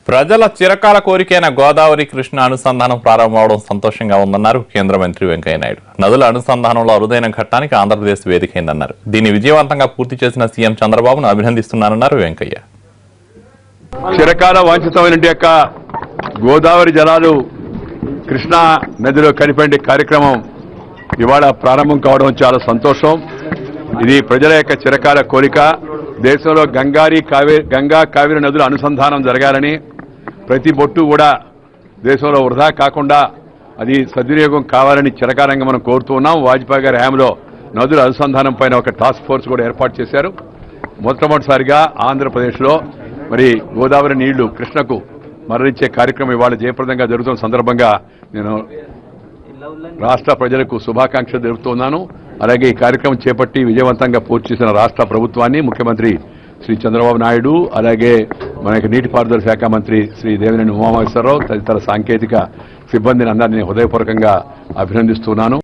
ప్రజల చిరకాల కోరికైన గోదావరి కృష్ణ అనుసంధానం ప్రారంభమవడం సంతోషంగా ఉందన్నారు కేంద్ర మంత్రి వెంకయ్య నాయుడు. నదుల అనుసంధానంలో అరుదైన ఘట్టానికి ఆంధ్రప్రదేశ్ వేదికైందన్నారు. దీన్ని విజయవంతంగా పూర్తి చేసిన సీఎం చంద్రబాబును అభినందిస్తున్నారన్నారు వెంకయ్య. చిరకాల వాంఛితమైన గోదావరి జలాలు కృష్ణా నదిలో కలిపే కార్యక్రమం ఇవాళ ప్రారంభం కావడం చాలా సంతోషం. ఇది ప్రజల యొక్క చిరకాల కోరిక. దేశంలో గంగా కావేరి నదుల అనుసంధానం జరగాలని, ప్రతి బొట్టు కూడా దేశంలో వృధా కాకుండా అది సద్వినియోగం కావాలని చిరకాలంగా మనం కోరుతూ ఉన్నాం. వాజ్పేయి గారి హయాంలో నదుల అనుసంధానం పైన ఒక టాస్క్ ఫోర్స్ కూడా ఏర్పాటు చేశారు. మొట్టమొదటిసారిగా ఆంధ్రప్రదేశ్లో మరి గోదావరి నీళ్లు కృష్ణకు మరలించే కార్యక్రమం ఇవాళ జయప్రదంగా జరుగుతున్న సందర్భంగా నేను రాష్ట్ర ప్రజలకు శుభాకాంక్షలు తెలుపుతున్నాను. అలాగే ఈ కార్యక్రమం చేపట్టి విజయవంతంగా పూర్తి చేసిన రాష్ట్ర ప్రభుత్వాన్ని, ముఖ్యమంత్రి శ్రీ చంద్రబాబు నాయుడు, అలాగే మన నీటిపారుదల శాఖ మంత్రి శ్రీ దేవినేని ఉమామహేశ్వరరావు, తదితర సాంకేతిక సిబ్బందిని అందరినీ హృదయపూర్వకంగా అభినందిస్తున్నాను.